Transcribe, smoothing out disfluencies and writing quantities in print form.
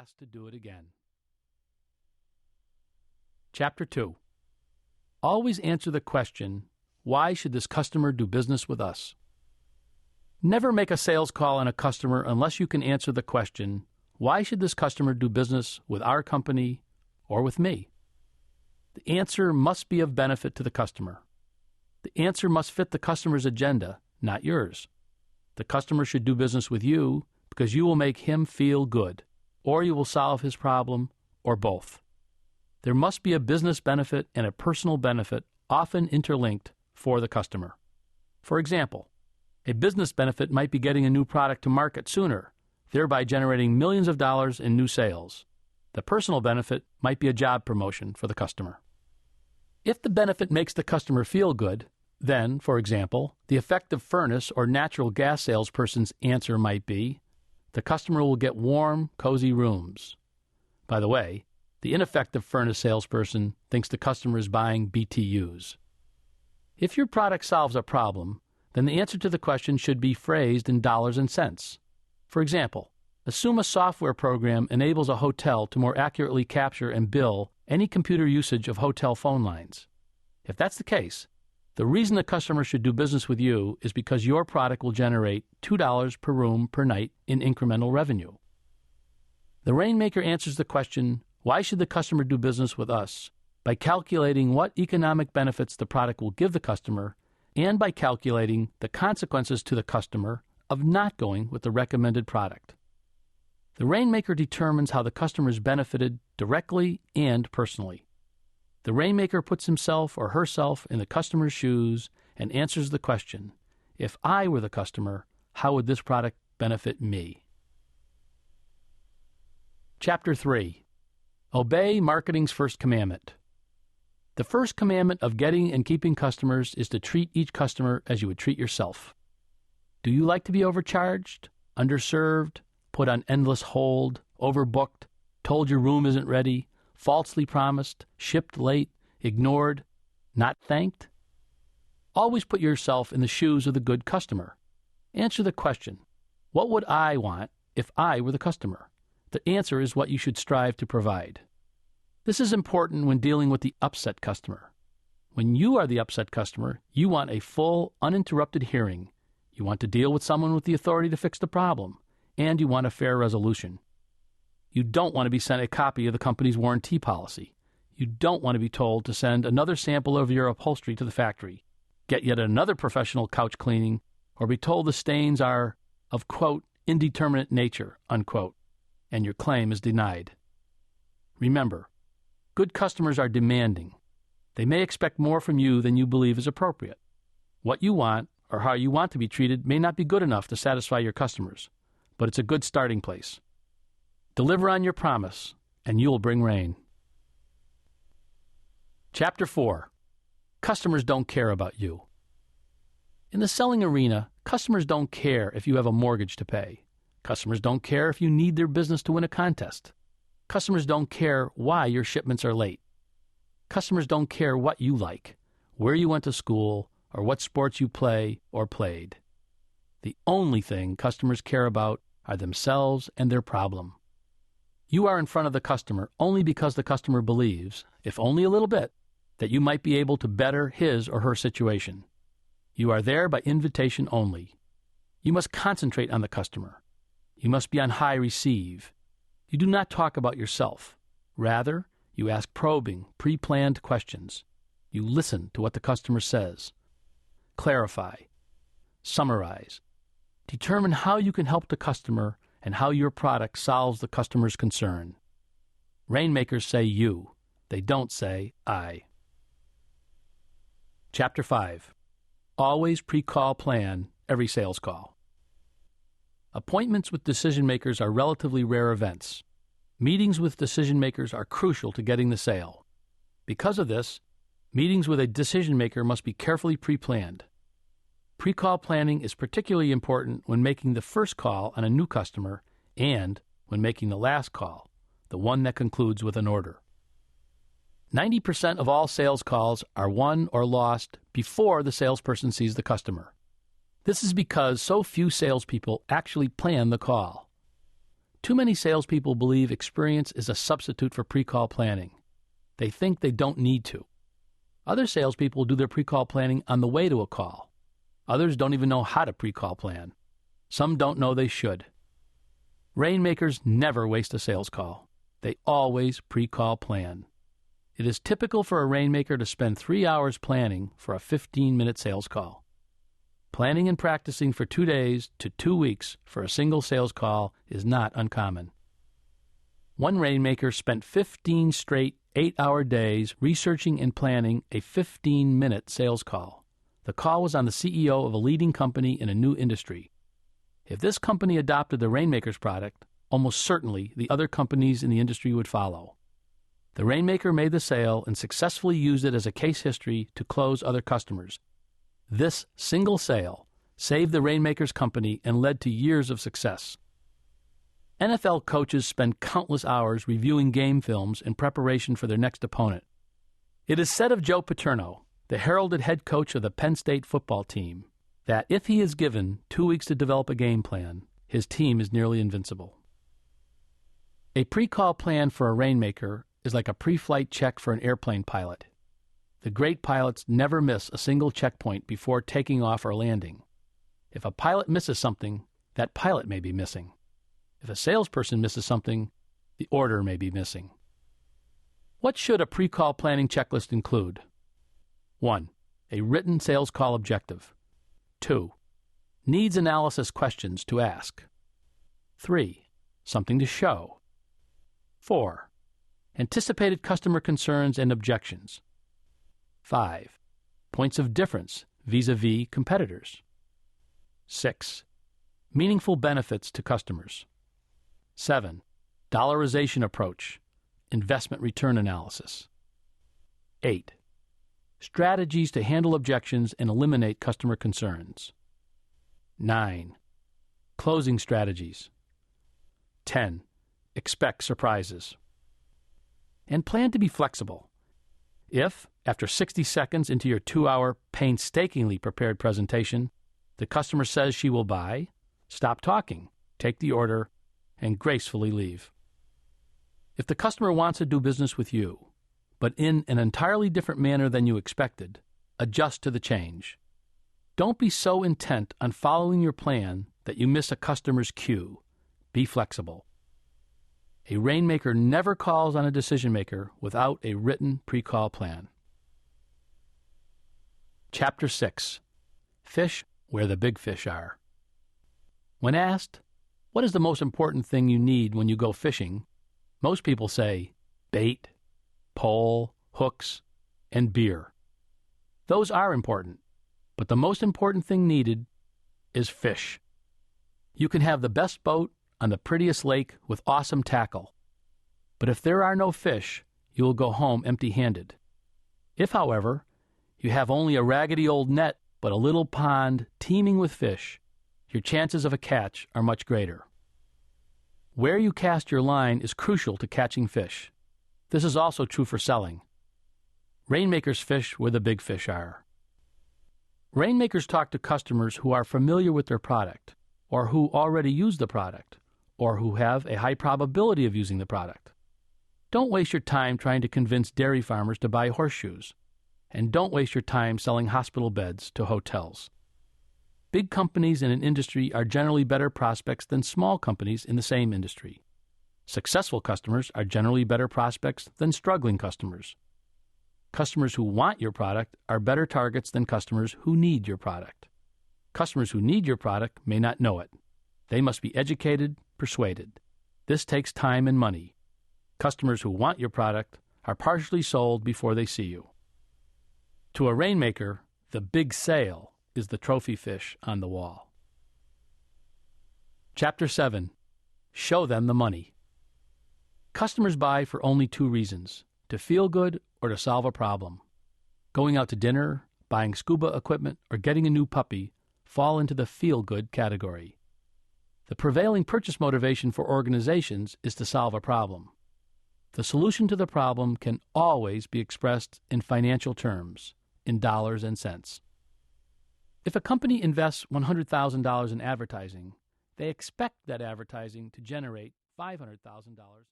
asked to do it again. Chapter 2. Always answer the question, why should this customer do business with us? Never make a sales call on a customer unless you can answer the question, why should this customer do business with our company or with me? The answer must be of benefit to the customer. The answer must fit the customer's agenda, not yours. The customer should do business with you because you will make him feel good, or you will solve his problem, or both. There must be a business benefit and a personal benefit, often interlinked, for the customer. For example, a business benefit might be getting a new product to market sooner, thereby generating millions of dollars in new sales. The personal benefit might be a job promotion for the customer. If the benefit makes the customer feel good, then, for example, the effective furnace or natural gas salesperson's answer might be, the customer will get warm, cozy rooms. By the way, the ineffective furnace salesperson thinks the customer is buying BTUs. If your product solves a problem, then the answer to the question should be phrased in dollars and cents. For example, assume a software program enables a hotel to more accurately capture and bill any computer usage of hotel phone lines. If that's the case, the reason the customer should do business with you is because your product will generate $2 per room per night in incremental revenue. The Rainmaker answers the question, why should the customer do business with us, by calculating what economic benefits the product will give the customer and by calculating the consequences to the customer of not going with the recommended product. The Rainmaker determines how the customer is benefited directly and personally. The Rainmaker puts himself or herself in the customer's shoes and answers the question, if I were the customer, how would this product benefit me? Chapter 3. Obey marketing's first commandment. The first commandment of getting and keeping customers is to treat each customer as you would treat yourself. Do you like to be overcharged, underserved, put on endless hold, overbooked, told your room isn't ready, falsely promised, shipped late, ignored, not thanked? Always put yourself in the shoes of the good customer. Answer the question, what would I want if I were the customer? The answer is what you should strive to provide. This is important when dealing with the upset customer. When you are the upset customer, you want a full, uninterrupted hearing. You want to deal with someone with the authority to fix the problem, and you want a fair resolution. You don't want to be sent a copy of the company's warranty policy. You don't want to be told to send another sample of your upholstery to the factory, get yet another professional couch cleaning, or be told the stains are of, quote, indeterminate nature, unquote, and your claim is denied. Remember, good customers are demanding. They may expect more from you than you believe is appropriate. What you want or how you want to be treated may not be good enough to satisfy your customers, but it's a good starting place. Deliver on your promise, and you will bring rain. Chapter 4. Customers don't care about you. In the selling arena, customers don't care if you have a mortgage to pay. Customers don't care if you need their business to win a contest. Customers don't care why your shipments are late. Customers don't care what you like, where you went to school, or what sports you play or played. The only thing customers care about are themselves and their problem. You are in front of the customer only because the customer believes, if only a little bit, that you might be able to better his or her situation. You are there by invitation only. You must concentrate on the customer. You must be on high receive. You do not talk about yourself. Rather, you ask probing, pre-planned questions. You listen to what the customer says. Clarify. Summarize. Determine how you can help the customer and how your product solves the customer's concern. Rainmakers say you. They don't say I. Chapter 5. Always pre-call plan every sales call. Appointments with decision-makers are relatively rare events. Meetings with decision-makers are crucial to getting the sale. Because of this, meetings with a decision-maker must be carefully pre-planned. Pre-call planning is particularly important when making the first call on a new customer and when making the last call, the one that concludes with an order. 90% of all sales calls are won or lost before the salesperson sees the customer. This is because so few salespeople actually plan the call. Too many salespeople believe experience is a substitute for pre-call planning. They think they don't need to. Other salespeople do their pre-call planning on the way to a call. Others don't even know how to pre-call plan. Some don't know they should. Rainmakers never waste a sales call. They always pre-call plan. It is typical for a Rainmaker to spend 3 hours planning for a 15-minute sales call. Planning and practicing for 2 days to 2 weeks for a single sales call is not uncommon. One Rainmaker spent 15 straight 8-hour days researching and planning a 15-minute sales call. The call was on the CEO of a leading company in a new industry. If this company adopted the Rainmakers product, almost certainly the other companies in the industry would follow. The Rainmaker made the sale and successfully used it as a case history to close other customers. This single sale saved the Rainmakers company and led to years of success. NFL coaches spend countless hours reviewing game films in preparation for their next opponent. It is said of Joe Paterno, the heralded head coach of the Penn State football team, that if he is given 2 weeks to develop a game plan, his team is nearly invincible. A pre-call plan for a Rainmaker is like a pre-flight check for an airplane pilot. The great pilots never miss a single checkpoint before taking off or landing. If a pilot misses something, that pilot may be missing. If a salesperson misses something, the order may be missing. What should a pre-call planning checklist include? 1. A written sales call objective. 2. Needs analysis questions to ask. 3. Something to show. 4. Anticipated customer concerns and objections. 5. Points of difference vis-a-vis competitors. 6. Meaningful benefits to customers. 7. Dollarization approach, investment return analysis. 8. Strategies to handle objections and eliminate customer concerns. 9. Closing strategies. 10. Expect surprises. And plan to be flexible. If, after 60 seconds into your 2-hour painstakingly prepared presentation, the customer says she will buy, stop talking, take the order, and gracefully leave. If the customer wants to do business with you, but in an entirely different manner than you expected, adjust to the change. Don't be so intent on following your plan that you miss a customer's cue. Be flexible. A Rainmaker never calls on a decision maker without a written pre-call plan. Chapter 6. Fish where the big fish are. When asked, what is the most important thing you need when you go fishing, most people say bait, pole, hooks, and beer. Those are important, but the most important thing needed is fish. You can have the best boat on the prettiest lake with awesome tackle, but if there are no fish, you will go home empty-handed. If, however, you have only a raggedy old net but a little pond teeming with fish, your chances of a catch are much greater. Where you cast your line is crucial to catching fish. This is also true for selling. Rainmakers fish where the big fish are. Rainmakers talk to customers who are familiar with their product, or who already use the product, or who have a high probability of using the product. Don't waste your time trying to convince dairy farmers to buy horseshoes, and don't waste your time selling hospital beds to hotels. Big companies in an industry are generally better prospects than small companies in the same industry. Successful customers are generally better prospects than struggling customers. Customers who want your product are better targets than customers who need your product. Customers who need your product may not know it. They must be educated, persuaded. This takes time and money. Customers who want your product are partially sold before they see you. To a Rainmaker, the big sale is the trophy fish on the wall. Chapter 7. Show them the money. Customers buy for only 2 reasons: to feel good or to solve a problem. Going out to dinner, buying scuba equipment, or getting a new puppy fall into the feel-good category. The prevailing purchase motivation for organizations is to solve a problem. The solution to the problem can always be expressed in financial terms, in dollars and cents. If a company invests $100,000 in advertising, they expect that advertising to generate $500,000,